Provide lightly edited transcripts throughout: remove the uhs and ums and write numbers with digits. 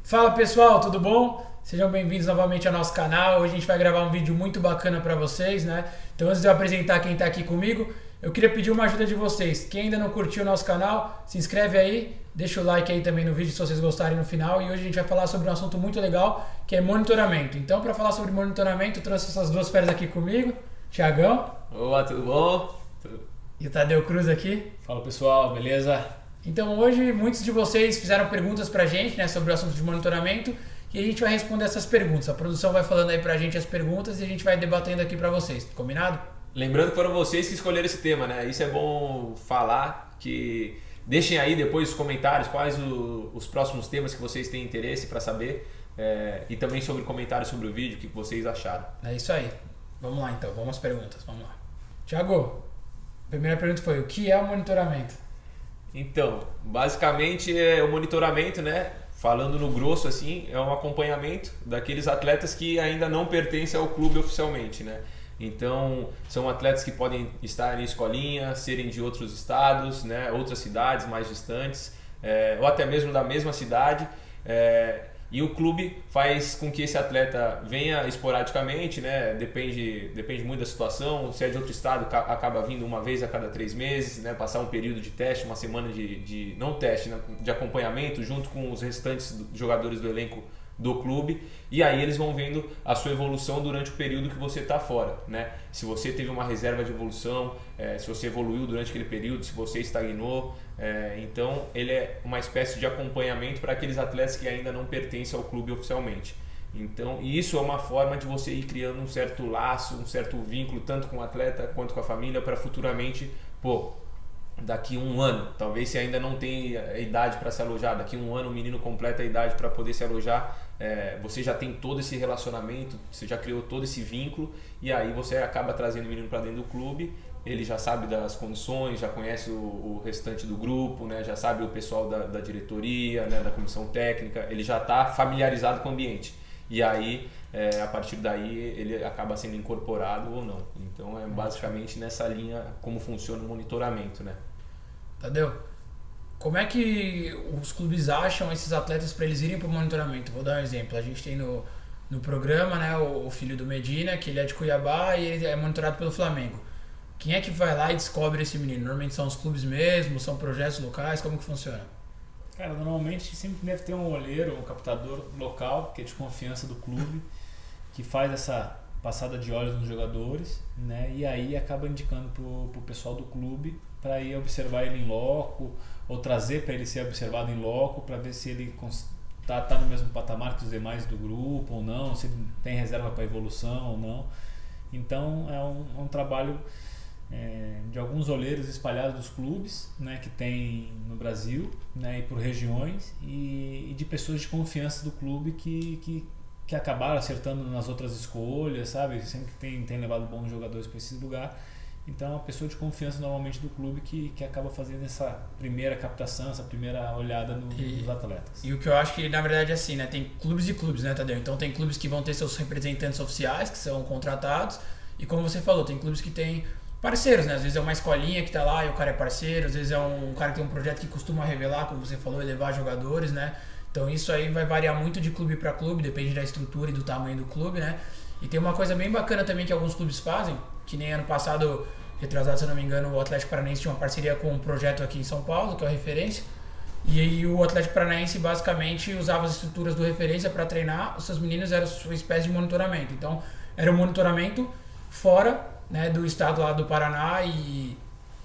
Fala pessoal, tudo bom? Sejam bem-vindos novamente ao nosso canal. Hoje a gente vai gravar um vídeo muito bacana para vocês, né? Então antes de eu apresentar quem está aqui comigo, eu queria pedir uma ajuda de vocês. Quem ainda não curtiu o nosso canal, se inscreve aí, deixa o like aí também no vídeo se vocês gostarem no final. E hoje a gente vai falar sobre um assunto muito legal, que é monitoramento. Então para falar sobre monitoramento, eu trouxe essas duas feras aqui comigo, Thiagão. Olá, tudo bom? E o Tadeu Cruz aqui. Fala pessoal, beleza? Então hoje muitos de vocês fizeram perguntas pra gente, né, sobre o assunto de monitoramento e a gente vai responder essas perguntas. A produção vai falando aí pra gente as perguntas e a gente vai debatendo aqui pra vocês, combinado? Lembrando que foram vocês que escolheram esse tema, né? Isso é bom falar, que deixem aí depois os comentários quais os próximos temas que vocês têm interesse para saber e também sobre comentários sobre o vídeo, o que vocês acharam. É isso aí. Vamos lá então, vamos às perguntas, vamos lá. Thiago, a primeira pergunta foi: o que é o monitoramento? Então, basicamente o monitoramento, né? Falando no grosso assim, é um acompanhamento daqueles atletas que ainda não pertencem ao clube oficialmente, né? Então, são atletas que podem estar em escolinha, serem de outros estados, né? Outras cidades mais distantes, ou até mesmo da mesma cidade. E o clube faz com que esse atleta venha esporadicamente, né? Depende muito da situação. Se é de outro estado, acaba vindo uma vez a cada 3 meses, né? Passar um período de teste, uma semana não teste, né? De acompanhamento junto com os restantes jogadores do elenco do clube, e aí eles vão vendo a sua evolução durante o período que você está fora, né? Se você teve uma reserva de evolução, se você evoluiu durante aquele período, se você estagnou, então ele é uma espécie de acompanhamento para aqueles atletas que ainda não pertencem ao clube oficialmente. Então, e isso é uma forma de você ir criando um certo laço, um certo vínculo tanto com o atleta quanto com a família para futuramente, daqui um ano, talvez se ainda não tem a idade para se alojar, daqui um ano o menino completa a idade para poder se alojar, você já tem todo esse relacionamento, você já criou todo esse vínculo e aí você acaba trazendo o menino para dentro do clube, ele já sabe das condições, já conhece o restante do grupo, né? Já sabe o pessoal da diretoria, né? Da comissão técnica, ele já está familiarizado com o ambiente e aí a partir daí ele acaba sendo incorporado ou não. Então é basicamente nessa linha como funciona o monitoramento, né? Tadeu, como é que os clubes acham esses atletas para eles irem para o monitoramento? Vou dar um exemplo. A gente tem no programa, né, o filho do Medina, que ele é de Cuiabá e ele é monitorado pelo Flamengo. Quem é que vai lá e descobre esse menino? Normalmente são os clubes mesmo, são projetos locais, como que funciona? Cara, normalmente sempre deve ter um olheiro, um captador local, que é de confiança do clube, que faz essa passada de olhos nos jogadores, né? E aí acaba indicando pro pessoal do clube para ir observar ele em loco, ou trazer para ele ser observado em loco, para ver se ele tá no mesmo patamar que os demais do grupo ou não, se ele tem reserva para evolução ou não. Então é um trabalho de alguns olheiros espalhados dos clubes, né, que tem no Brasil, né, e por regiões, e de pessoas de confiança do clube que acabaram acertando nas outras escolhas, sabe? Sempre que tem levado bons jogadores para esse lugar. Então é uma pessoa de confiança normalmente do clube que acaba fazendo essa primeira captação, essa primeira olhada nos atletas. E o que eu acho que na verdade é assim, né? Tem clubes e clubes, né, Tadeu? Então tem clubes que vão ter seus representantes oficiais, que são contratados, e como você falou, tem clubes que têm parceiros, né? Às vezes é uma escolinha que tá lá e o cara é parceiro, às vezes é um cara que tem um projeto que costuma revelar, como você falou, elevar jogadores, né? Então isso aí vai variar muito de clube para clube, depende da estrutura e do tamanho do clube, né? E tem uma coisa bem bacana também que alguns clubes fazem, que nem ano passado, retrasado, se eu não me engano, o Atlético Paranaense tinha uma parceria com um projeto aqui em São Paulo, que é o Referência, e aí o Atlético Paranaense basicamente usava as estruturas do Referência para treinar, os seus meninos eram sua espécie de monitoramento. Então era um monitoramento fora, né, do estado lá do Paraná, e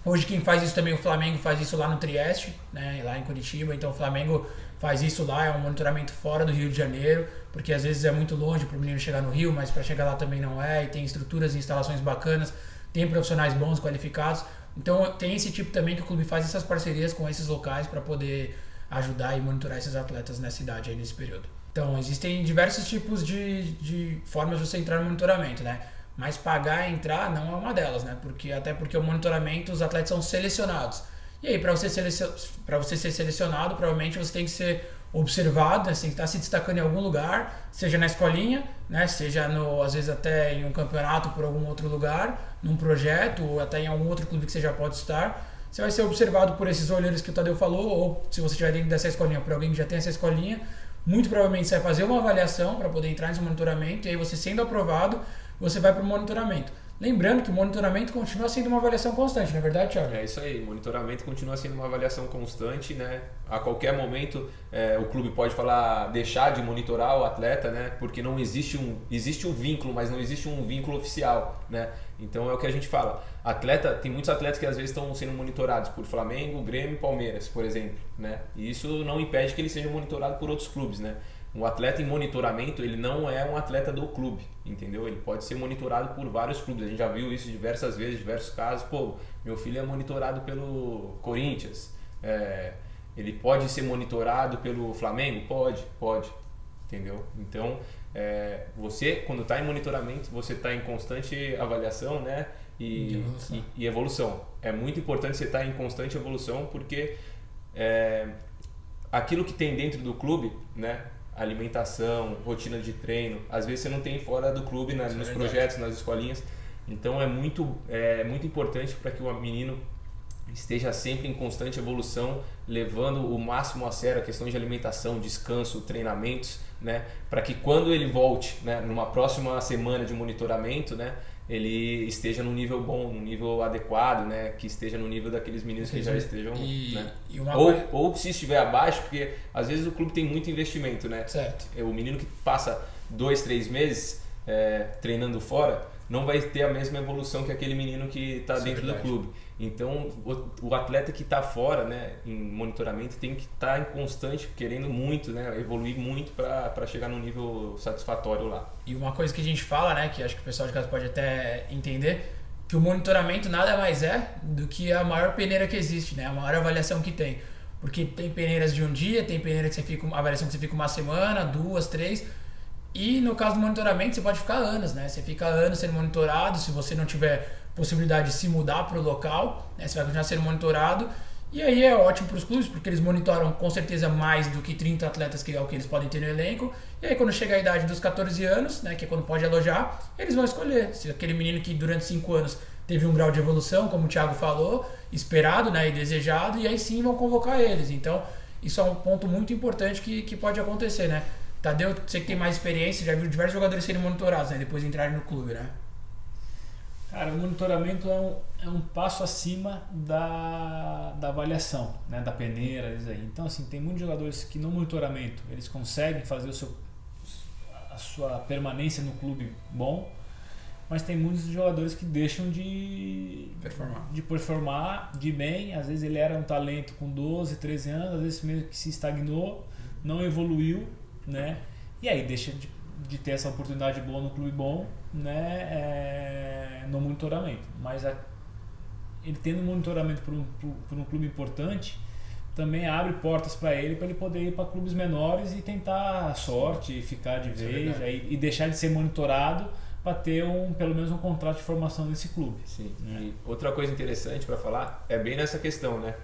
hoje quem faz isso também, o Flamengo faz isso lá no Trieste, né, lá em Curitiba. Então o Flamengo faz isso lá, é um monitoramento fora do Rio de Janeiro, porque às vezes é muito longe para o menino chegar no Rio, mas para chegar lá também não é, e tem estruturas e instalações bacanas, tem profissionais bons, qualificados. Então tem esse tipo também que o clube faz essas parcerias com esses locais para poder ajudar e monitorar esses atletas nessa idade aí, nesse período. Então existem diversos tipos de formas de você entrar no monitoramento, né? Mas pagar e entrar não é uma delas, né? Até porque o monitoramento, os atletas são selecionados. E aí, para você ser selecionado, provavelmente você tem que ser observado, né? Você tem que estar se destacando em algum lugar, seja na escolinha, né? Seja às vezes até em um campeonato por algum outro lugar, num projeto, ou até em algum outro clube que você já pode estar. Você vai ser observado por esses olheiros que o Tadeu falou, ou se você estiver dentro dessa escolinha, por alguém que já tem essa escolinha, muito provavelmente você vai fazer uma avaliação para poder entrar nesse monitoramento, e aí você sendo aprovado, você vai para o monitoramento. Lembrando que o monitoramento continua sendo uma avaliação constante, não é verdade, Thiago? É isso aí, monitoramento continua sendo uma avaliação constante, né? A qualquer momento o clube pode deixar de monitorar o atleta, né? Porque não existe um vínculo, mas não existe um vínculo oficial, né? Então é o que a gente fala. Tem muitos atletas que às vezes estão sendo monitorados por Flamengo, Grêmio e Palmeiras, por exemplo, né? E isso não impede que eles sejam monitorados por outros clubes, né? Um atleta em monitoramento, ele não é um atleta do clube, entendeu? Ele pode ser monitorado por vários clubes. A gente já viu isso diversas vezes, diversos casos. Pô, meu filho é monitorado pelo Corinthians. Ele pode ser monitorado pelo Flamengo? Pode. Entendeu? Então, você, quando está em monitoramento, você está em constante avaliação, né? E evolução. É muito importante você estar em constante evolução, porque aquilo que tem dentro do clube, né? Alimentação, rotina de treino, às vezes você não tem fora do clube, nos projetos, nas escolinhas. Então é muito importante para que o menino esteja sempre em constante evolução, levando o máximo a sério a questão de alimentação, descanso, treinamentos, né? Para que quando ele volte, né, numa próxima semana de monitoramento, né, ele esteja num nível bom, num nível adequado, né? Que esteja no nível daqueles meninos que já estejam, né? Ou se estiver abaixo, porque às vezes o clube tem muito investimento, né? Certo. O menino que passa 2, 3 meses treinando fora não vai ter a mesma evolução que aquele menino que está dentro do clube. Então o atleta que está fora, né, em monitoramento, tem que estar em constante, querendo muito, né, evoluir muito para chegar num nível satisfatório lá. E uma coisa que a gente fala, né, que acho que o pessoal de casa pode até entender, que o monitoramento nada mais é do que a maior peneira que existe, né, a maior avaliação que tem. Porque tem peneiras de um dia, tem peneira que você fica, avaliação que você fica uma semana, 2, 3, e no caso do monitoramento você pode ficar anos, né? Você fica anos sendo monitorado, se você não tiver possibilidade de se mudar para o local, né, você vai continuar sendo monitorado. E aí é ótimo para os clubes, porque eles monitoram com certeza mais do que 30 atletas, que é o que eles podem ter no elenco. E aí quando chega a idade dos 14 anos, né, que é quando pode alojar, eles vão escolher se aquele menino que durante 5 anos teve um grau de evolução, como o Thiago falou, esperado, né, e desejado, e aí sim vão convocar eles. Então isso é um ponto muito importante que pode acontecer, né? Tadeu, você que tem mais experiência, já viu diversos jogadores serem monitorados, né, depois de entrarem no clube, né? Cara, o monitoramento é um passo acima da avaliação, né, da peneira, isso aí. Então, assim, tem muitos jogadores que no monitoramento eles conseguem fazer a sua permanência no clube bom, mas tem muitos jogadores que deixam de performar de bem. Às vezes ele era um talento com 12, 13 anos, às vezes meio que se estagnou, não evoluiu, né? E aí deixa de ter essa oportunidade boa no clube bom, né? No monitoramento. Mas ele tendo monitoramento por um clube importante também abre portas para ele poder ir para clubes menores e tentar a sorte, ficar de vez e deixar de ser monitorado para ter pelo menos um contrato de formação nesse clube. Sim. Né? E outra coisa interessante para falar é bem nessa questão, né?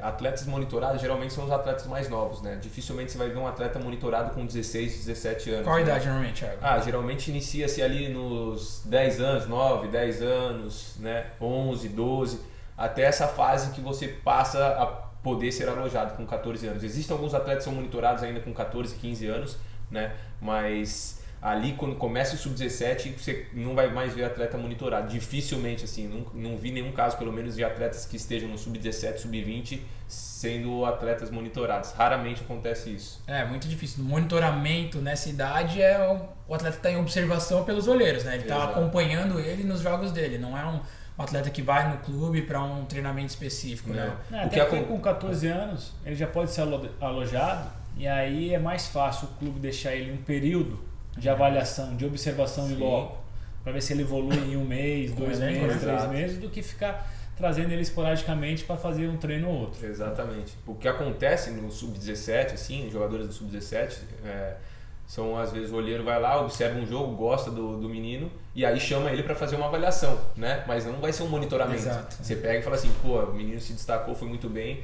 Atletas monitorados geralmente são os atletas mais novos, né? Dificilmente você vai ver um atleta monitorado com 16, 17 anos. Qual a né? idade normalmente, Thiago? Geralmente inicia-se ali nos 10 anos, 9, 10 anos, né? 11, 12, até essa fase que você passa a poder ser alojado com 14 anos. Existem alguns atletas que são monitorados ainda com 14, 15 anos, né? Mas ali quando começa o sub-17 você não vai mais ver atleta monitorado, dificilmente assim, não vi nenhum caso pelo menos de atletas que estejam no sub-17, sub-20 sendo atletas monitorados, raramente acontece isso. É muito difícil, no monitoramento nessa idade o atleta está em observação pelos olheiros, né? Ele está acompanhando ele nos jogos dele, não é um atleta que vai no clube para um treinamento específico, né? Até porque com 14 anos ele já pode ser alojado e aí é mais fácil o clube deixar ele um período de avaliação, de observação em loco, para ver se ele evolui em 1 mês, 2 meses, 3 meses, do que ficar trazendo ele esporadicamente para fazer um treino ou outro. Exatamente. O que acontece no sub-17, assim, jogadores do sub-17, são às vezes o olheiro vai lá, observa um jogo, gosta do menino e aí chama ele para fazer uma avaliação, né? Mas não vai ser um monitoramento. Exato. Você pega e fala assim, pô, o menino se destacou, foi muito bem.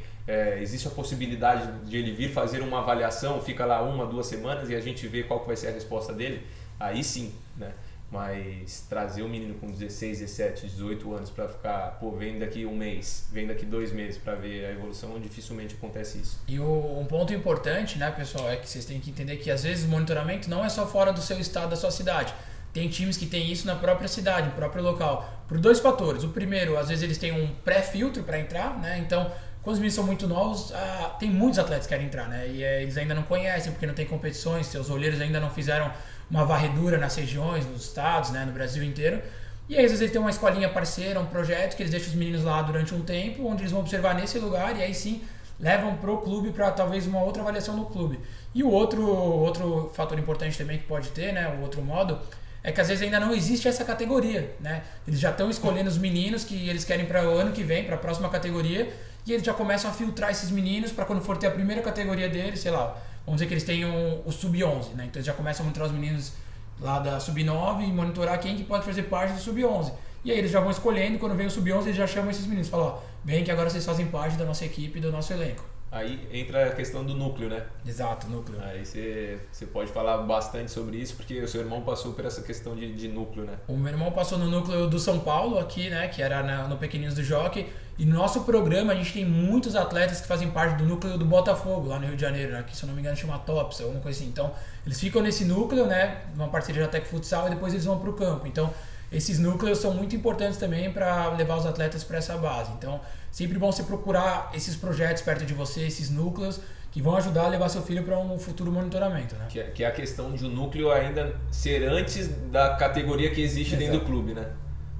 Existe a possibilidade de ele vir fazer uma avaliação, fica lá 1, 2 semanas e a gente vê qual que vai ser a resposta dele, aí sim, né? Mas trazer um menino com 16, 17, 18 anos para ficar, vem daqui um mês, vem daqui 2 meses para ver a evolução, dificilmente acontece isso. E um ponto importante, né, pessoal, é que vocês têm que entender que às vezes o monitoramento não é só fora do seu estado, da sua cidade. Tem times que têm isso na própria cidade, no próprio local, por 2 fatores. O primeiro, às vezes eles têm um pré-filtro para entrar, né? Então, quando os meninos são muito novos, tem muitos atletas que querem entrar, né? E eles ainda não conhecem, porque não tem competições, seus olheiros ainda não fizeram uma varredura nas regiões, nos estados, né, no Brasil inteiro. E aí, às vezes, eles têm uma escolinha parceira, um projeto que eles deixam os meninos lá durante um tempo, onde eles vão observar nesse lugar e aí sim levam pro clube para talvez uma outra avaliação no clube. E o outro fator importante também que pode ter, né, o outro modo, é que às vezes ainda não existe essa categoria, né? Eles já estão escolhendo os meninos que eles querem para o ano que vem, para a próxima categoria, e eles já começam a filtrar esses meninos para quando for ter a primeira categoria deles, sei lá, vamos dizer que eles tenham o sub-11, né? Então eles já começam a monitorar os meninos lá da sub-9 e monitorar quem que pode fazer parte do sub-11. E aí eles já vão escolhendo, quando vem o sub-11 eles já chamam esses meninos, falam, ó, vem que agora vocês fazem parte da nossa equipe, do nosso elenco. Aí entra a questão do núcleo, né? Exato, núcleo. Aí você pode falar bastante sobre isso, porque o seu irmão passou por essa questão de núcleo, né? O meu irmão passou no núcleo do São Paulo aqui, né, que era no Pequeninos do Jockey. E no nosso programa a gente tem muitos atletas que fazem parte do núcleo do Botafogo, lá no Rio de Janeiro, né, que se eu não me engano chama TOPS, alguma coisa assim. Então eles ficam nesse núcleo, né, numa parceria da Tec Futsal, e depois eles vão para o campo. Então esses núcleos são muito importantes também para levar os atletas para essa base. Então sempre bom você procurar esses projetos perto de você, esses núcleos, que vão ajudar a levar seu filho para um futuro monitoramento, né? Que é a questão de o núcleo ainda ser antes da categoria que existe dentro do clube, né?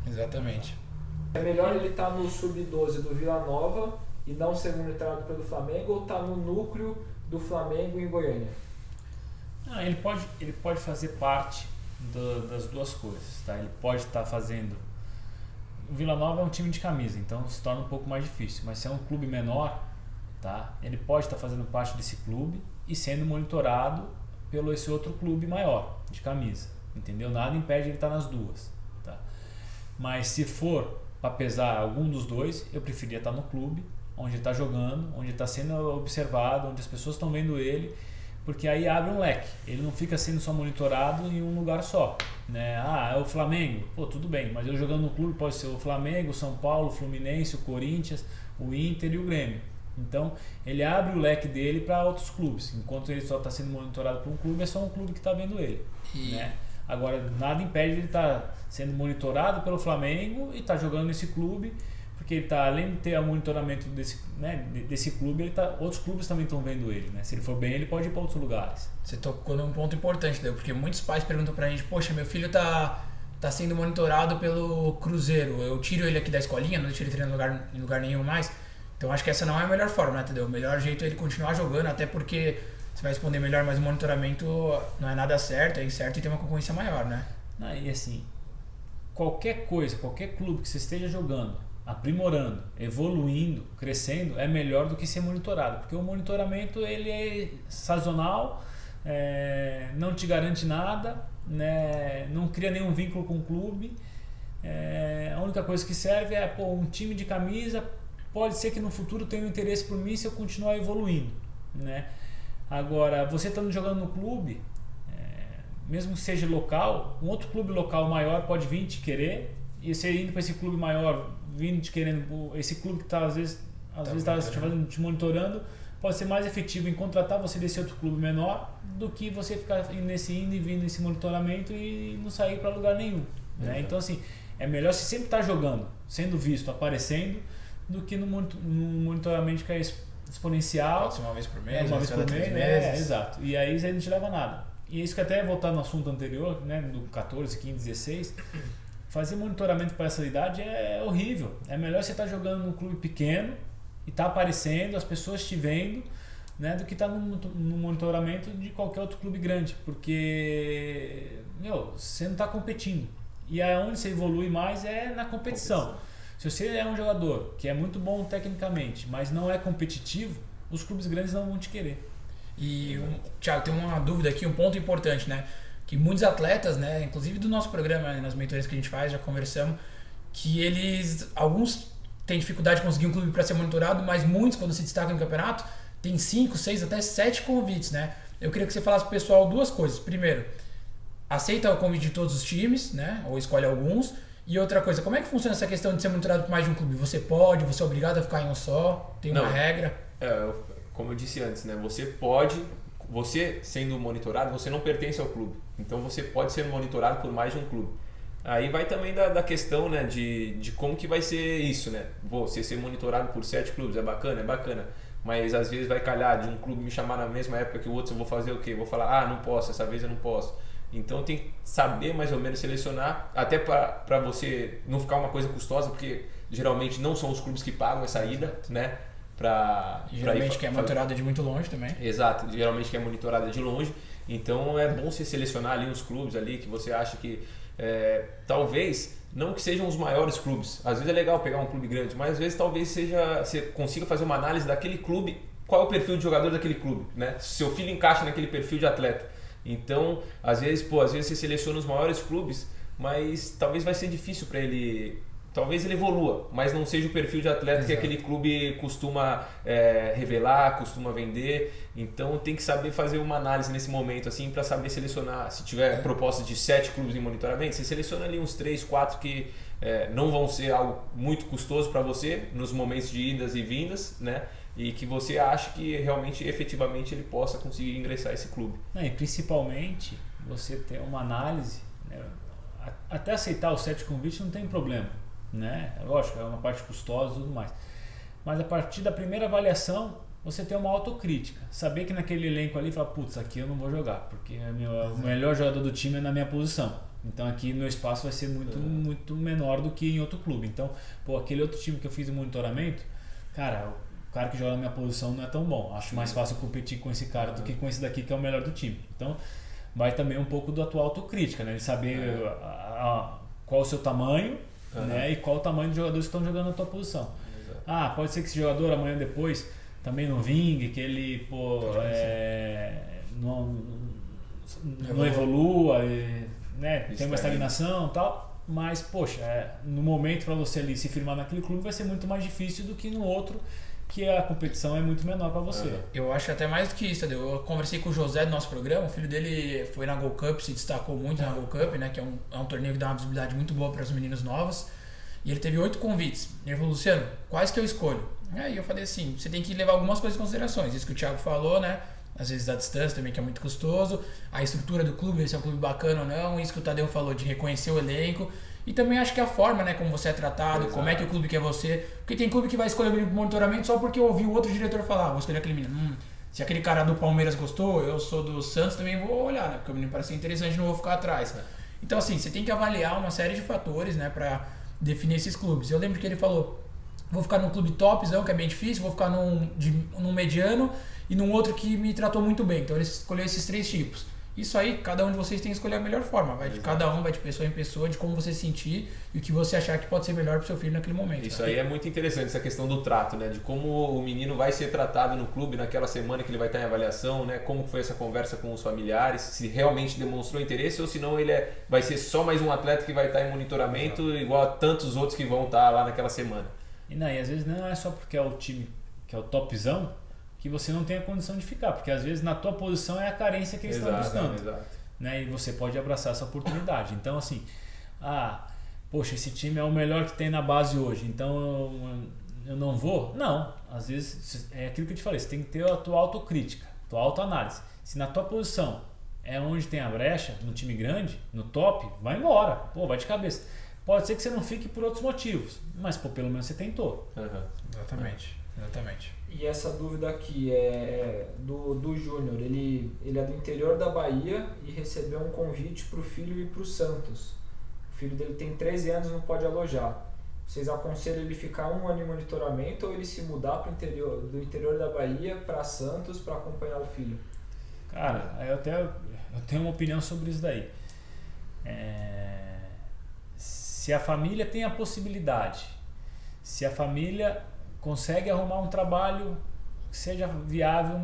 Exatamente. É melhor ele estar no sub-12 do Vila Nova e não ser monitorado pelo Flamengo, ou estar no núcleo do Flamengo em Goiânia? Ele pode fazer parte das duas coisas, tá? Ele pode estar fazendo... O Vila Nova é um time de camisa, então se torna um pouco mais difícil, mas se é um clube menor, tá? Ele pode estar fazendo parte desse clube e sendo monitorado pelo esse outro clube maior, de camisa, entendeu? Nada impede ele estar nas duas, tá? Mas se for para pesar algum dos dois, eu preferia estar no clube, onde ele está jogando, onde ele está sendo observado, onde as pessoas estão vendo ele, porque aí abre um leque, ele não fica sendo só monitorado em um lugar só, né? É o Flamengo, tudo bem, mas eu jogando no clube pode ser o Flamengo, o São Paulo, o Fluminense, o Corinthians, o Inter e o Grêmio. Então ele abre o leque dele para outros clubes, enquanto ele só está sendo monitorado por um clube, é só um clube que está vendo ele, né? Agora nada impede ele estar sendo monitorado pelo Flamengo e estar jogando nesse clube, porque ele tá, além de ter o monitoramento desse clube, outros clubes também estão vendo ele, né? Se ele for bem, ele pode ir para outros lugares. Você tocou num ponto importante, porque muitos pais perguntam pra gente, poxa, meu filho tá sendo monitorado pelo Cruzeiro, eu tiro ele aqui da escolinha, não deixo ele treinar em lugar nenhum mais. Então acho que essa não é a melhor forma, né, entendeu? O melhor jeito é ele continuar jogando, até porque você vai responder melhor, mas o monitoramento não é nada certo, é incerto e tem uma concorrência maior, né? E assim, qualquer coisa, qualquer clube que você esteja jogando, aprimorando, evoluindo, crescendo, é melhor do que ser monitorado, porque o monitoramento ele é sazonal, não te garante nada, né? Não cria nenhum vínculo com o clube, a única coisa que serve é um time de camisa, pode ser que no futuro tenha um interesse por mim se eu continuar evoluindo, né? Agora, você estando jogando no clube, mesmo que seja local, um outro clube local maior pode vir te querer, e você indo para esse clube maior, vindo te querendo, esse clube que está às vezes está te monitorando, pode ser mais efetivo em contratar você desse outro clube menor do que você ficar indo e vindo nesse monitoramento e não sair para lugar nenhum, né? Então assim, é melhor você sempre estar jogando, sendo visto, aparecendo, do que no monitoramento que é exponencial. Pode ser uma vez por mês, uma vez por mês, 3 meses. exato. E aí não te leva a nada. E isso que até voltar no assunto anterior, né, no 14, 15, 16, fazer monitoramento para essa idade é horrível. É melhor você estar jogando num clube pequeno e estar aparecendo, as pessoas te vendo, né, do que estar no monitoramento de qualquer outro clube grande, porque você não está competindo. E aonde você evolui mais é na competição. Se você é um jogador que é muito bom tecnicamente, mas não é competitivo, os clubes grandes não vão te querer. E, Thiago, tem uma dúvida aqui, um ponto importante, né? Que muitos atletas, né, inclusive do nosso programa, nas mentorias que a gente faz, já conversamos, que alguns têm dificuldade de conseguir um clube para ser monitorado, mas muitos, quando se destacam no campeonato, tem 5, 6, até 7 convites, né? Eu queria que você falasse pro pessoal 2 coisas. Primeiro, aceita o convite de todos os times, né? Ou escolhe alguns. E outra coisa, como é que funciona essa questão de ser monitorado por mais de um clube? Você é obrigado a ficar em um só? Tem uma regra? Como eu disse antes, né? Você sendo monitorado, você não pertence ao clube. Então você pode ser monitorado por mais de um clube. Aí vai também da questão, né, de como que vai ser isso, né? Você ser monitorado por 7 clubes, é bacana. Mas às vezes vai calhar de um clube me chamar na mesma época que o outro, eu vou fazer o quê? Vou falar, não posso, essa vez eu não posso. Então tem que saber mais ou menos selecionar, até para você não ficar uma coisa custosa, porque geralmente não são os clubes que pagam essa ida, né? Geralmente que é monitorada de muito longe também. Exato, geralmente que é monitorada de longe. Então é bom você selecionar ali uns clubes ali que você acha que talvez não que sejam os maiores clubes. Às vezes é legal pegar um clube grande, mas às vezes talvez você consiga fazer uma análise daquele clube, qual é o perfil de jogador daquele clube, né? Se seu filho encaixa naquele perfil de atleta. Então, às vezes você seleciona os maiores clubes, mas talvez vai ser difícil para ele. Talvez ele evolua, mas não seja o perfil de atleta que aquele clube costuma revelar, costuma vender. Então tem que saber fazer uma análise nesse momento assim para saber selecionar. Se tiver proposta de 7 clubes em monitoramento, você seleciona ali uns 3, 4 que não vão ser algo muito custoso para você nos momentos de idas e vindas, né? E que você acha que realmente, efetivamente, ele possa conseguir ingressar esse clube. E principalmente você ter uma análise, né? Até aceitar os 7 convites não tem problema, né? Lógico, é uma parte custosa e tudo mais. Mas a partir da primeira avaliação, você tem uma autocrítica. Saber que naquele elenco ali, fala, putz, aqui eu não vou jogar, porque o melhor jogador do time é na minha posição. Então aqui meu espaço vai ser muito menor do que em outro clube. Então, aquele outro time que eu fiz o monitoramento, cara, o cara que joga na minha posição não é tão bom. Acho mais fácil competir com esse cara do que com esse daqui que é o melhor do time. Então vai também um pouco da tua autocrítica, né? De saber qual o seu tamanho, né? E qual o tamanho dos jogadores que estão jogando na tua posição. Exato. Pode ser que esse jogador amanhã depois também não vingue, que ele não evolua, né? Tem uma estagnação e tal. Mas, poxa, no momento para você ali se firmar naquele clube vai ser muito mais difícil do que no outro, que a competição é muito menor para você. Eu acho até mais do que isso, Tadeu. Eu conversei com o José do nosso programa, o filho dele foi na Gold Cup, se destacou muito na Gold Cup, né, que é um torneio que dá uma visibilidade muito boa para os meninos novos. E ele teve 8 convites. Ele falou, Luciano, quais que eu escolho? Aí eu falei assim, você tem que levar algumas coisas em considerações. Isso que o Thiago falou, né? Às vezes a distância também, que é muito custoso. A estrutura do clube, se é um clube bacana ou não. Isso que o Tadeu falou, de reconhecer o elenco. E também acho que a forma, né, como você é tratado, como é que o clube quer você. Porque tem clube que vai escolher o monitoramento só porque ouviu o outro diretor falar, vou escolher aquele menino. Se aquele cara do Palmeiras gostou, eu sou do Santos, também vou olhar, né? Porque o menino parece interessante, não vou ficar atrás. Então assim, você tem que avaliar uma série de fatores, né, pra definir esses clubes. Eu lembro que ele falou, vou ficar num clube topzão, que é bem difícil, vou ficar num mediano e num outro que me tratou muito bem. Então ele escolheu esses 3 tipos. Isso aí, cada um de vocês tem que escolher a melhor forma. Vai de cada um, vai de pessoa em pessoa, de como você se sentir e o que você achar que pode ser melhor para o seu filho naquele momento. Isso aí é muito interessante, essa questão do trato, né? De como o menino vai ser tratado no clube naquela semana que ele vai estar em avaliação, né? Como foi essa conversa com os familiares, se realmente demonstrou interesse ou se não ele vai ser só mais um atleta que vai estar em monitoramento igual a tantos outros que vão estar lá naquela semana. E às vezes não é só porque é o time que é o topzão que você não tem a condição de ficar, porque às vezes na tua posição é a carência que eles estão buscando. Exato. Né? E você pode abraçar essa oportunidade. Então assim, poxa, esse time é o melhor que tem na base hoje, então eu não vou? Não, às vezes é aquilo que eu te falei, você tem que ter a tua autocrítica, tua autoanálise. Se na tua posição é onde tem a brecha, no time grande, no top, vai embora, vai de cabeça. Pode ser que você não fique por outros motivos, mas pelo menos você tentou. Exatamente. E essa dúvida aqui é do Júnior, ele é do interior da Bahia e recebeu um convite para o filho ir para o Santos. O filho dele tem 13 anos e não pode alojar. Vocês aconselham ele ficar 1 ano em monitoramento ou ele se mudar do interior da Bahia para Santos para acompanhar o filho? Cara, eu tenho uma opinião sobre isso daí. Se a família tem a possibilidade, se a família consegue arrumar um trabalho que seja viável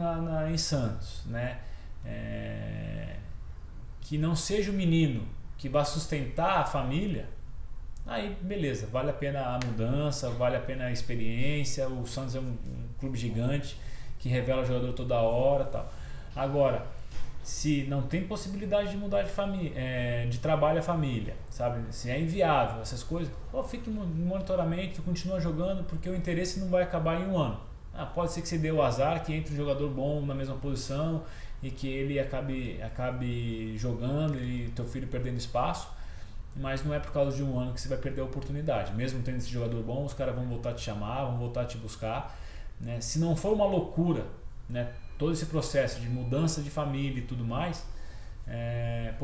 em Santos, né? Que não seja o menino que vai sustentar a família, aí beleza, vale a pena a mudança, vale a pena a experiência. O Santos é um clube gigante que revela jogador toda hora, tal. Agora, se não tem possibilidade de mudar de família, de trabalho a família, sabe? Se é inviável essas coisas, fique no monitoramento, continua jogando, porque o interesse não vai acabar em um ano. Pode ser que você dê o azar, que entre um jogador bom na mesma posição e que ele acabe jogando e teu filho perdendo espaço, mas não é por causa de um ano que você vai perder a oportunidade. Mesmo tendo esse jogador bom, os caras vão voltar a te chamar, vão voltar a te buscar, né? Se não for uma loucura, né, todo esse processo de mudança de família e tudo mais,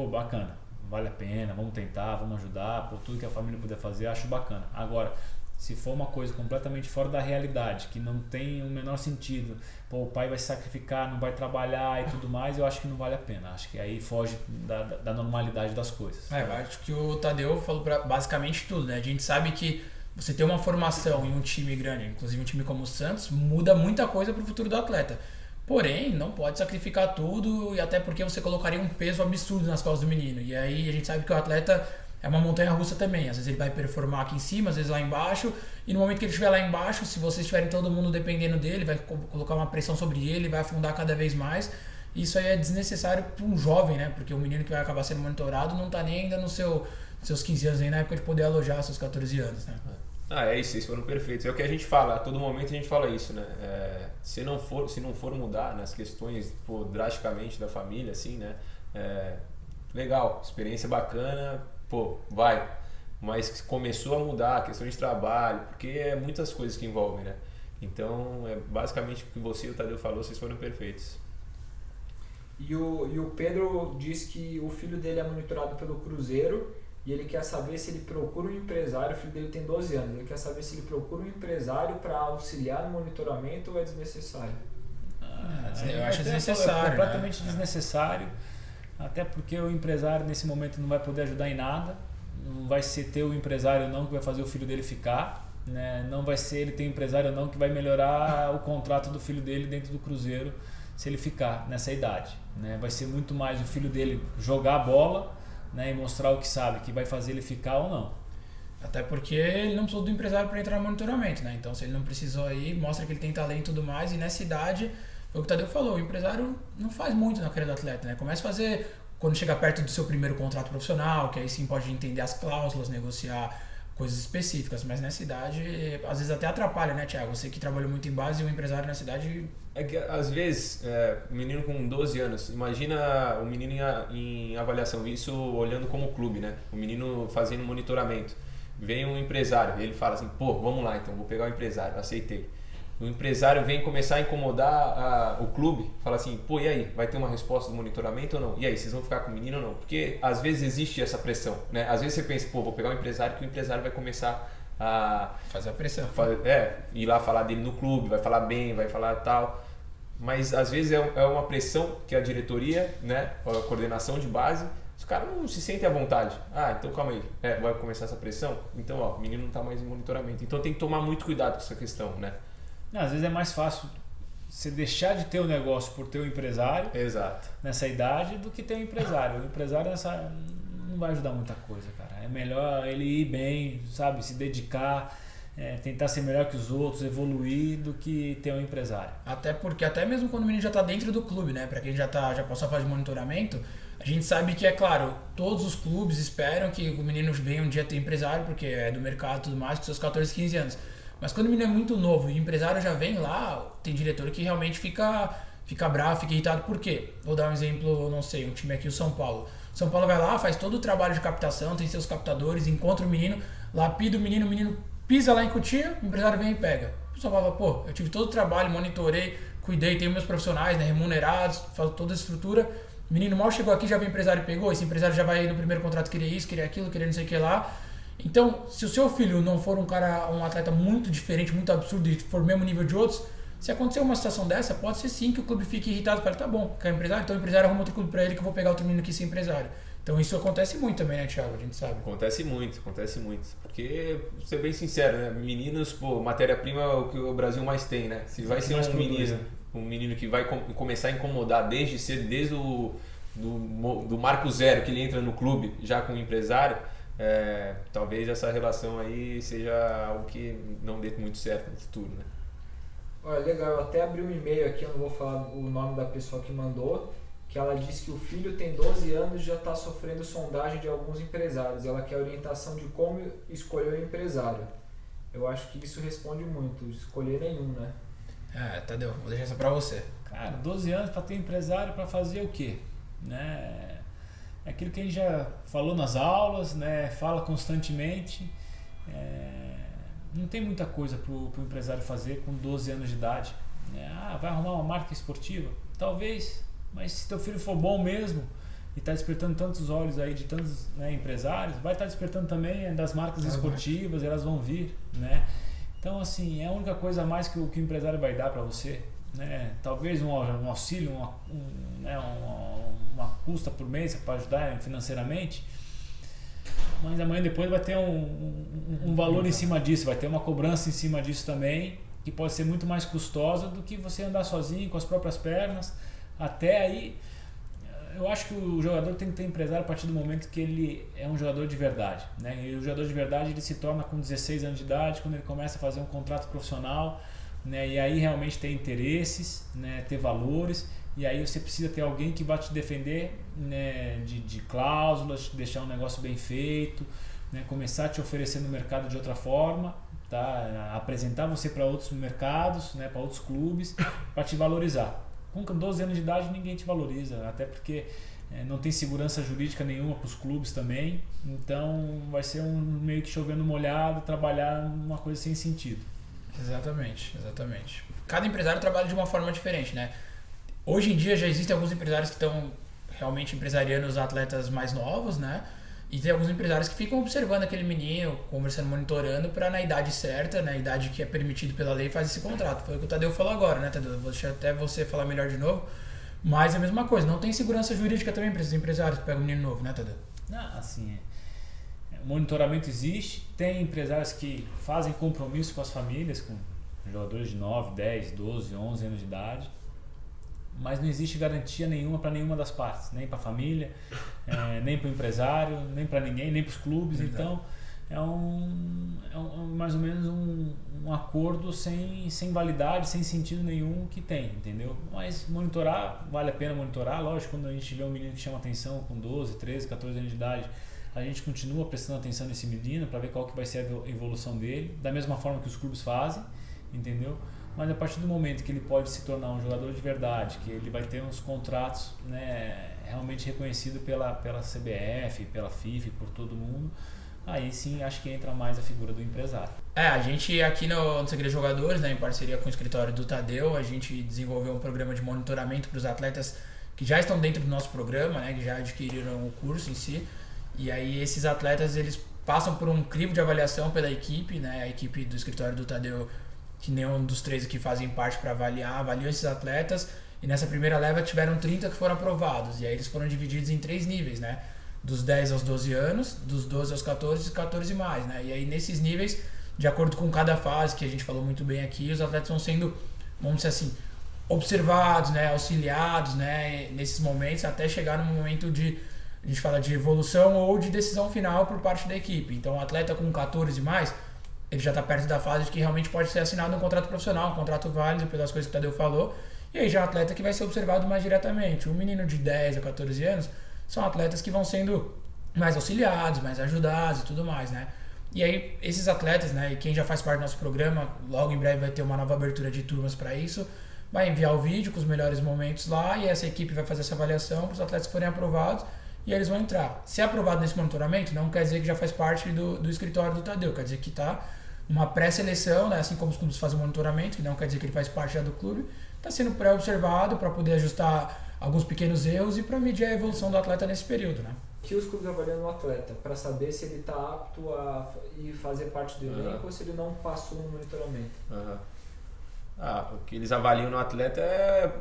bacana, vale a pena, vamos tentar, vamos ajudar, tudo que a família puder fazer, acho bacana. Agora, se for uma coisa completamente fora da realidade, que não tem o menor sentido, o pai vai se sacrificar, não vai trabalhar e tudo mais, eu acho que não vale a pena. Acho que aí foge da normalidade das coisas. Eu acho que o Tadeu falou basicamente tudo, né? A gente sabe que você ter uma formação em um time grande, inclusive um time como o Santos, muda muita coisa para o futuro do atleta. Porém, não pode sacrificar tudo, e até porque você colocaria um peso absurdo nas costas do menino. E aí a gente sabe que o atleta é uma montanha-russa também. Às vezes ele vai performar aqui em cima, às vezes lá embaixo. E no momento que ele estiver lá embaixo, se vocês tiverem todo mundo dependendo dele, vai colocar uma pressão sobre ele, vai afundar cada vez mais. Isso aí é desnecessário para um jovem, né? Porque o menino que vai acabar sendo monitorado não está nem ainda nos seus 15 anos, nem na época de poder alojar seus 14 anos, né? É isso, vocês foram perfeitos. É o que a gente fala, a todo momento a gente fala isso, né? Se não for mudar nas questões drasticamente da família, assim, né? Legal, experiência bacana, vai. Mas começou a mudar a questão de trabalho, porque é muitas coisas que envolvem, né? Então, basicamente o que você e o Tadeu falou, vocês foram perfeitos. E o Pedro diz que o filho dele é monitorado pelo Cruzeiro e ele quer saber se ele procura um empresário. O filho dele tem 12 anos, ele quer saber se ele procura um empresário para auxiliar no monitoramento ou é desnecessário. Eu acho desnecessário. É completamente desnecessário, até porque o empresário nesse momento não vai poder ajudar em nada, não vai ser ter o empresário não que vai fazer o filho dele ficar, né? Não vai ser ele ter empresário não que vai melhorar o contrato do filho dele dentro do Cruzeiro se ele ficar nessa idade, né? Vai ser muito mais o filho dele jogar a bola, né, e mostrar o que sabe, que vai fazer ele ficar ou não. Até porque ele não precisou do empresário para entrar no monitoramento, né? Então, se ele não precisou aí, mostra que ele tem talento e tudo mais. E nessa idade, foi o que o Tadeu falou, o empresário não faz muito na carreira do atleta, né? Começa a fazer quando chega perto do seu primeiro contrato profissional, que aí sim pode entender as cláusulas, negociar coisas específicas. Mas nessa idade, às vezes até atrapalha, né, Thiago? Você que trabalhou muito em base e o empresário nessa idade... É que às vezes, o menino com 12 anos, imagina o menino em avaliação, isso olhando como clube, né? O menino fazendo monitoramento. Vem um empresário, ele fala assim, vamos lá então, vou pegar o empresário, aceitei. O empresário vem começar a incomodar o clube, fala assim, e aí, vai ter uma resposta do monitoramento ou não? E aí, vocês vão ficar com o menino ou não? Porque às vezes existe essa pressão, né? Às vezes você pensa, vou pegar um empresário, que o empresário vai começar a fazer a pressão. Ir lá falar dele no clube, vai falar bem, vai falar tal. Mas às vezes é uma pressão que a diretoria, né, a coordenação de base, os caras não se sentem à vontade. Então calma aí, vai começar essa pressão? Então, o menino não está mais em monitoramento. Então tem que tomar muito cuidado com essa questão, né? Às vezes é mais fácil você deixar de ter o negócio por ter um empresário. Exato. Nessa idade do que ter um empresário. O empresário não vai ajudar muita coisa, cara. É melhor ele ir bem, sabe, se dedicar, tentar ser melhor que os outros, evoluir, do que ter um empresário. Até porque, até mesmo quando o menino já está dentro do clube, né? Para quem já passou a fase de monitoramento, a gente sabe que, é claro, todos os clubes esperam que o menino venha um dia ter empresário, porque é do mercado e tudo mais, com seus 14, 15 anos. Mas quando o menino é muito novo e o empresário já vem lá, tem diretor que realmente fica bravo, fica irritado. Por quê? Vou dar um exemplo, não sei, um time aqui, o São Paulo. O São Paulo vai lá, faz todo o trabalho de captação, tem seus captadores, encontra o menino, lapida o menino pisa lá em Cotia, o empresário vem e pega. O São Paulo fala, eu tive todo o trabalho, monitorei, cuidei, tenho meus profissionais, né, remunerados, faço toda a estrutura. O menino mal chegou aqui, já vem o empresário e pegou, esse empresário já vai no primeiro contrato, querer isso, querer aquilo, querer não sei o que lá. Então, se o seu filho não for um atleta muito diferente, muito absurdo e for o mesmo nível de outros, se acontecer uma situação dessa, pode ser sim que o clube fique irritado e fale, tá bom, quer empresário? Então o empresário arruma outro clube pra ele que eu vou pegar outro menino aqui sem empresário. Então isso acontece muito também, né, Thiago? A gente sabe. Acontece muito. Porque, vou ser bem sincero, né? Meninos, matéria-prima é o que o Brasil mais tem, né? Se vai ser um menino que vai começar a incomodar desde do marco zero, que ele entra no clube já com o empresário, talvez essa relação aí seja algo que não dê muito certo no futuro, né? Olha, legal, eu até abri um e-mail aqui, eu não vou falar o nome da pessoa que mandou, que ela diz que o filho tem 12 anos e já está sofrendo sondagem de alguns empresários. Ela quer orientação de como escolher o empresário. Eu acho que isso responde muito, escolher nenhum, né? Tadeu, vou deixar essa pra você. Cara, 12 anos para ter empresário para fazer o quê? Né? É aquilo que a gente já falou nas aulas, né? Fala constantemente. Não tem muita coisa para o empresário fazer com 12 anos de idade. Né? Vai arrumar uma marca esportiva? Talvez, mas se teu filho for bom mesmo e está despertando tantos olhos aí de tantos, né, empresários, vai estar despertando também das marcas esportivas, elas vão vir, né? Então, assim, é a única coisa a mais que o empresário vai dar para você, né? Talvez um auxílio, uma custa por mês para ajudar financeiramente, mas amanhã depois vai ter um valor em cima disso, vai ter uma cobrança em cima disso também, que pode ser muito mais custosa do que você andar sozinho com as próprias pernas. Até aí, eu acho que o jogador tem que ter empresário a partir do momento que ele é um jogador de verdade, né? E o jogador de verdade ele se torna com 16 anos de idade, quando ele começa a fazer um contrato profissional, né? E aí realmente ter interesses, né? Ter valores, e aí você precisa ter alguém que vai te defender, né? de cláusulas, te deixar um negócio bem feito, né? Começar a te oferecer no mercado de outra forma, tá? Apresentar você para outros mercados, né? Para outros clubes, para te valorizar. Com 12 anos de idade ninguém te valoriza, até porque não tem segurança jurídica nenhuma para os clubes também, então vai ser meio que chovendo molhado, trabalhar uma coisa sem sentido. Exatamente. Cada empresário trabalha de uma forma diferente, né? Hoje em dia já existem alguns empresários que estão realmente empresariando os atletas mais novos, né? E tem alguns empresários que ficam observando aquele menino, conversando, monitorando, para na idade certa, na idade que é permitido pela lei, fazer esse contrato. Foi o que o Tadeu falou agora, né, Tadeu? Vou deixar até você falar melhor de novo. Mas é a mesma coisa, não tem segurança jurídica também para esses empresários que pegam um menino novo, né, Tadeu? Assim, o monitoramento existe, tem empresários que fazem compromisso com as famílias, com jogadores de 9, 10, 12, 11 anos de idade, mas não existe garantia nenhuma para nenhuma das partes, nem para a família, nem para o empresário, nem para ninguém, nem para os clubes. Então é mais ou menos um acordo sem validade, sem sentido nenhum que tem, entendeu? Mas monitorar, vale a pena monitorar, lógico, quando a gente vê um menino que chama atenção com 12, 13, 14 anos de idade, a gente continua prestando atenção nesse menino para ver qual que vai ser a evolução dele, da mesma forma que os clubes fazem, entendeu? Mas a partir do momento que ele pode se tornar um jogador de verdade, que ele vai ter uns contratos, né, realmente reconhecidos pela CBF, pela FIFA, por todo mundo, aí sim acho que entra mais a figura do empresário. A gente aqui no Segredo Jogadores, né, em parceria com o escritório do Tadeu, a gente desenvolveu um programa de monitoramento para os atletas que já estão dentro do nosso programa, né, que já adquiriram o curso em si. E aí esses atletas eles passam por um crivo de avaliação pela equipe, né, a equipe do escritório do Tadeu, que nenhum dos 3 aqui fazem parte para avaliam esses atletas, e nessa primeira leva tiveram 30 que foram aprovados, e aí eles foram divididos em 3 níveis, né? Dos 10 aos 12 anos, dos 12 aos 14 e 14 mais, né? E aí nesses níveis, de acordo com cada fase, que a gente falou muito bem aqui, os atletas vão sendo, vamos dizer assim, observados, né? Auxiliados, né? Nesses momentos, até chegar no momento de, a gente fala de evolução ou de decisão final por parte da equipe. Então o atleta com 14 e mais, ele já está perto da fase de que realmente pode ser assinado um contrato profissional, um contrato válido pelas coisas que o Tadeu falou, e aí já é um atleta que vai ser observado mais diretamente. Um menino de 10 a 14 anos são atletas que vão sendo mais auxiliados, mais ajudados e tudo mais, né? E aí esses atletas, né, e quem já faz parte do nosso programa, logo em breve vai ter uma nova abertura de turmas para isso, vai enviar o vídeo com os melhores momentos lá, e essa equipe vai fazer essa avaliação para os atletas que forem aprovados, e eles vão entrar. Se é aprovado nesse monitoramento, não quer dizer que já faz parte do escritório do Tadeu, quer dizer que está uma pré-seleção, né? Assim como os clubes fazem o monitoramento, que não quer dizer que ele faz parte já do clube, está sendo pré-observado para poder ajustar alguns pequenos erros e para medir a evolução do atleta nesse período, né? Que os clubes avaliam o atleta para saber se ele está apto a ir fazer parte do elenco ou se ele não passou no monitoramento. O que eles avaliam no atleta é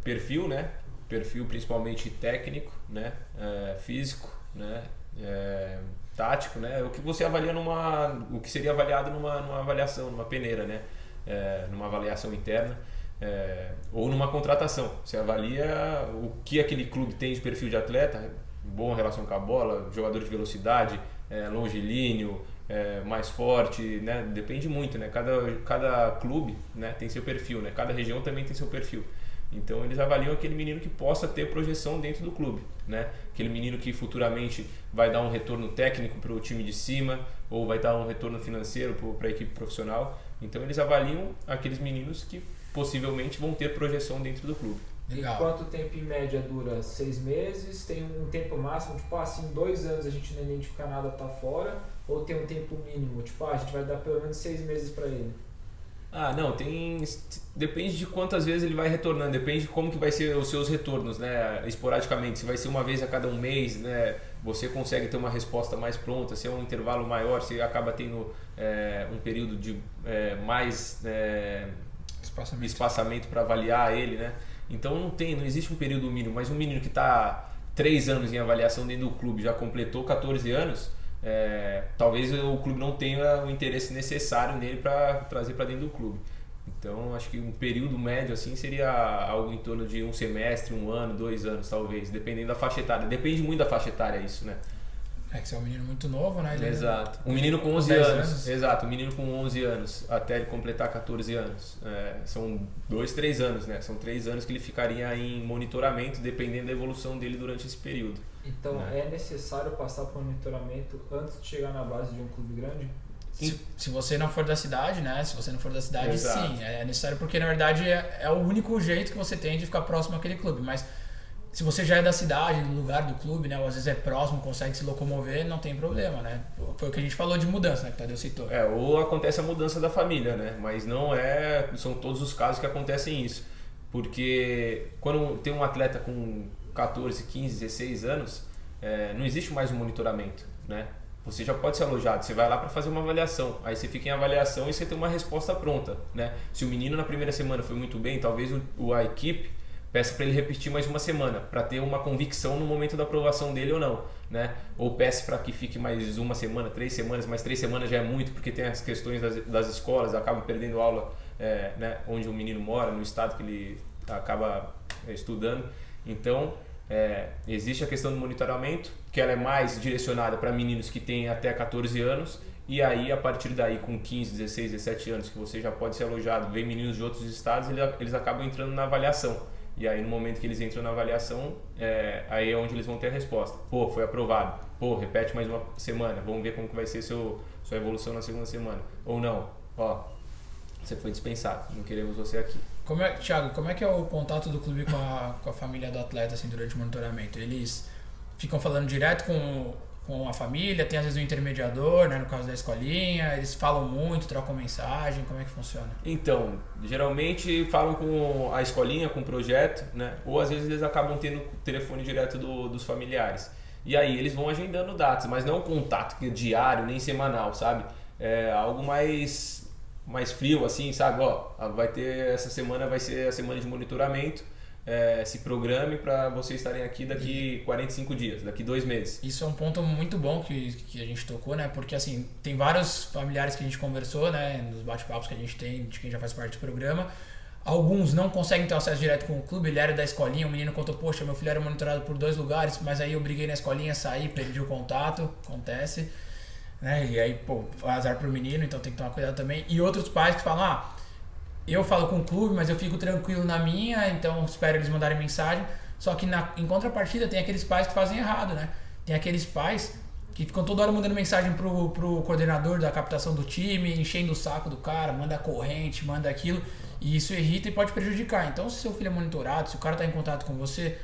perfil, né? Perfil principalmente técnico, né? Físico, né? Tático, né? O que você avalia o que seria avaliado numa avaliação, numa peneira, né? Numa avaliação interna, ou numa contratação. Você avalia o que aquele clube tem de perfil de atleta, boa relação com a bola, jogador de velocidade, longilíneo, mais forte, né? Depende muito, né? Cada clube, né, tem seu perfil, né? Cada região também tem seu perfil. Então eles avaliam aquele menino que possa ter projeção dentro do clube, né? Aquele menino que futuramente vai dar um retorno técnico para o time de cima ou vai dar um retorno financeiro para a equipe profissional. Então eles avaliam aqueles meninos que possivelmente vão ter projeção dentro do clube. Legal. E quanto tempo em média dura? 6 meses? Tem um tempo máximo? Tipo, assim, 2 anos a gente não identifica nada, tá fora? Ou tem um tempo mínimo? Tipo, a gente vai dar pelo menos 6 meses para ele? Não, depende de quantas vezes ele vai retornando, depende de como que vai ser os seus retornos, né? Esporadicamente, se vai ser uma vez a cada um mês, né? Você consegue ter uma resposta mais pronta, se é um intervalo maior, você acaba tendo um período de mais espaçamento para avaliar ele, né? Então não existe um período mínimo, mas um menino que está 3 anos em avaliação dentro do clube, já completou 14 anos, talvez o clube não tenha o interesse necessário nele para trazer para dentro do clube. Então acho que um período médio assim seria algo em torno de 1 semestre, 1 ano, 2 anos talvez, dependendo da faixa etária. Depende muito da faixa etária isso, né? Que você é um menino muito novo, né? Exato. Um menino com 11 anos. Exato, um menino com 11 anos até ele completar 14 anos. São 2, 3 anos, né? São 3 anos que ele ficaria em monitoramento, dependendo da evolução dele durante esse período. Então é necessário passar por monitoramento antes de chegar na base de um clube grande? Se você não for da cidade, né? Se você não for da cidade, Exato. Sim. É necessário porque, na verdade, é o único jeito que você tem de ficar próximo àquele clube. Mas se você já é da cidade, do lugar do clube, né? Ou às vezes é próximo, consegue se locomover, não tem problema, né? Foi o que a gente falou de mudança, né? Que o Tadeu citou. Ou acontece a mudança da família, né? Mas não são todos os casos que acontecem isso. Porque quando tem um atleta com 14, 15, 16 anos, não existe mais um monitoramento, né? Você já pode ser alojado, você vai lá para fazer uma avaliação, aí você fica em avaliação e você tem uma resposta pronta, né? Se o menino na primeira semana foi muito bem, talvez a equipe peça para ele repetir mais uma semana, para ter uma convicção no momento da aprovação dele ou não, né? Ou peça para que fique mais 1 semana, 3 semanas, mas 3 semanas já é muito, porque tem as questões das escolas, acabam perdendo aula né, onde o menino mora, no estado que ele acaba estudando. Então, existe a questão do monitoramento, que ela é mais direcionada para meninos que têm até 14 anos, e aí a partir daí com 15, 16, 17 anos que você já pode ser alojado, vem meninos de outros estados, eles acabam entrando na avaliação. E aí no momento que eles entram na avaliação, aí é onde eles vão ter a resposta. Pô, foi aprovado. Pô, repete mais uma semana. Vamos ver como que vai ser sua evolução na segunda semana. Ou não. Ó, você foi dispensado. Não queremos você aqui. Thiago, como é que é o contato do clube com a família do atleta assim, durante o monitoramento? Eles ficam falando direto com a família, tem às vezes um intermediador, né, no caso da escolinha, eles falam muito, trocam mensagem, como é que funciona? Então, geralmente falam com a escolinha, com o projeto, né, ou às vezes eles acabam tendo telefone direto dos familiares. E aí eles vão agendando datas, mas não é um contato diário, nem semanal, sabe? É algo mais frio, assim, sabe? Ó, essa semana vai ser a semana de monitoramento, se programe para vocês estarem aqui daqui 45 dias, daqui 2 meses. Isso é um ponto muito bom que a gente tocou, né? Porque assim, tem vários familiares que a gente conversou, né? Nos bate-papos que a gente tem, de quem já faz parte do programa. Alguns não conseguem ter acesso direto com o clube, ele era da escolinha, o menino contou, poxa, meu filho era monitorado por 2 lugares, mas aí eu briguei na escolinha, saí, perdi o contato, acontece, né? E aí, pô, azar pro menino, então tem que tomar cuidado também. E outros pais que falam, eu falo com o clube, mas eu fico tranquilo na minha, então espero eles mandarem mensagem. Só que em contrapartida tem aqueles pais que fazem errado, né? Tem aqueles pais que ficam toda hora mandando mensagem pro coordenador da captação do time, enchendo o saco do cara, manda corrente, manda aquilo. E isso irrita e pode prejudicar. Então, se seu filho é monitorado, se o cara tá em contato com você,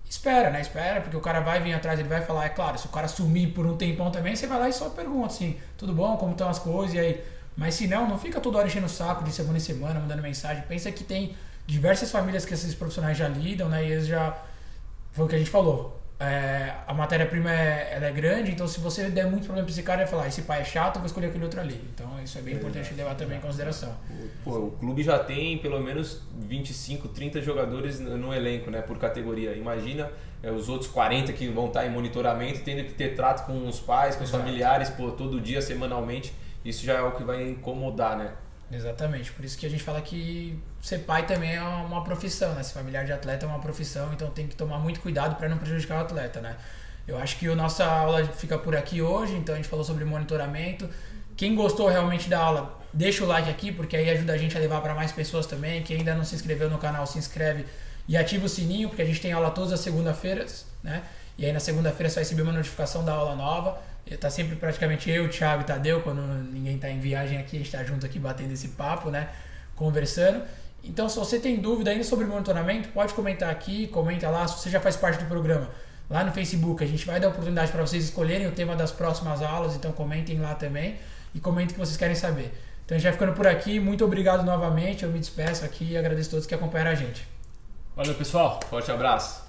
espera, né? Espera, porque o cara vai vir atrás, ele vai falar, é claro, se o cara sumir por um tempão também, você vai lá e só pergunta assim, tudo bom, como estão as coisas, e aí... Mas se não fica toda hora enchendo o saco de semana em semana, mandando mensagem. Pensa que tem diversas famílias que esses profissionais já lidam, né? E eles já... Foi o que a gente falou. A matéria-prima ela é grande, então se você der muito problema pra esse cara, ele vai falar, esse pai é chato, eu vou escolher aquele outro ali. Então isso é bem importante levar também em consideração. Pô, o clube já tem pelo menos 25, 30 jogadores no elenco, né? Por categoria. Imagina os outros 40 que vão estar em monitoramento, tendo que ter trato com os pais, com os familiares, pô, todo dia, semanalmente. Isso já é o que vai incomodar, né? Exatamente, por isso que a gente fala que ser pai também é uma profissão, né? Ser familiar de atleta é uma profissão, então tem que tomar muito cuidado para não prejudicar o atleta, né? Eu acho que a nossa aula fica por aqui hoje, então a gente falou sobre monitoramento. Quem gostou realmente da aula, deixa o like aqui, porque aí ajuda a gente a levar para mais pessoas também. Quem ainda não se inscreveu no canal, se inscreve E ativa o sininho, porque a gente tem aula todas as segunda-feiras, né? E aí na segunda-feira você vai receber uma notificação da aula nova. Tá sempre praticamente eu, o Thiago e o Tadeu, quando ninguém tá em viagem aqui, a gente tá junto aqui batendo esse papo, né? Conversando. Então, se você tem dúvida ainda sobre monitoramento, pode comentar aqui, comenta lá, se você já faz parte do programa. Lá no Facebook, a gente vai dar oportunidade para vocês escolherem o tema das próximas aulas, então comentem lá também e comentem o que vocês querem saber. Então a gente vai ficando por aqui, muito obrigado novamente, eu me despeço aqui e agradeço a todos que acompanharam a gente. Valeu, pessoal. Forte abraço.